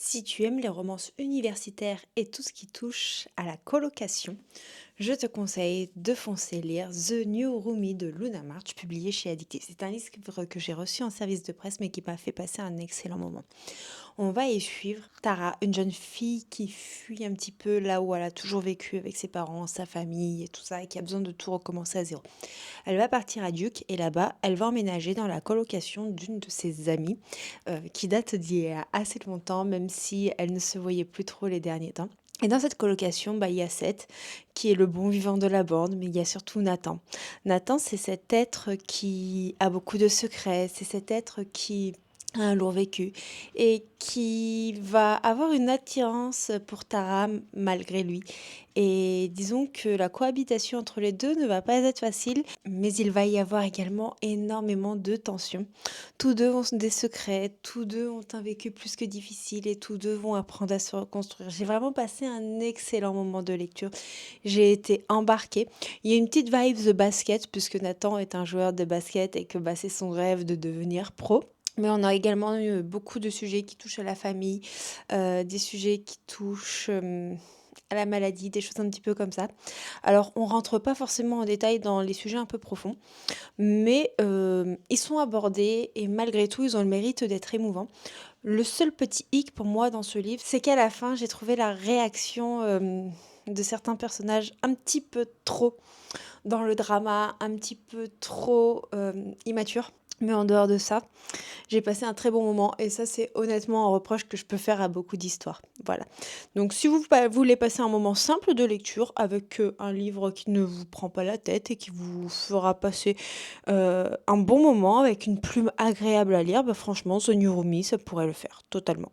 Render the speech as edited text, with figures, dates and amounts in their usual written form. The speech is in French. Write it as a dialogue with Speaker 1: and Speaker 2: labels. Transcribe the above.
Speaker 1: Si tu aimes les romances universitaires et tout ce qui touche à la colocation, je te conseille de foncer lire The New Roomie de Luna March, publié chez Addicté. C'est un livre que j'ai reçu en service de presse, mais qui m'a fait passer un excellent moment. On va y suivre Tara, une jeune fille qui fuit un petit peu là où elle a toujours vécu avec ses parents, sa famille et tout ça, et qui a besoin de tout recommencer à zéro. Elle va partir à Duke et là-bas, elle va emménager dans la colocation d'une de ses amies qui date d'il y a assez longtemps, même si elle ne se voyait plus trop les derniers temps. Et dans cette colocation, il y a Seth, qui est le bon vivant de la bande, mais il y a surtout Nathan. Nathan, c'est cet être qui a beaucoup de secrets, c'est cet être qui a un lourd vécu et qui va avoir une attirance pour Tara malgré lui. Et disons que la cohabitation entre les deux ne va pas être facile, mais il va y avoir également énormément de tensions. Tous deux ont des secrets, tous deux ont un vécu plus que difficile et tous deux vont apprendre à se reconstruire. J'ai vraiment passé un excellent moment de lecture. J'ai été embarquée. Il y a une petite vibe de basket, puisque Nathan est un joueur de basket et que c'est son rêve de devenir pro. Mais on a également eu beaucoup de sujets qui touchent à la famille, des sujets qui touchent à la maladie, des choses un petit peu comme ça. Alors, on rentre pas forcément en détail dans les sujets un peu profonds, mais ils sont abordés et malgré tout, ils ont le mérite d'être émouvants. Le seul petit hic pour moi dans ce livre, c'est qu'à la fin, j'ai trouvé la réaction de certains personnages un petit peu trop dans le drama, un petit peu trop immature. Mais en dehors de ça, j'ai passé un très bon moment et ça, c'est honnêtement un reproche que je peux faire à beaucoup d'histoires. Voilà. Donc, si vous voulez passer un moment simple de lecture avec un livre qui ne vous prend pas la tête et qui vous fera passer un bon moment avec une plume agréable à lire, franchement, The New Roomie, ça pourrait le faire totalement.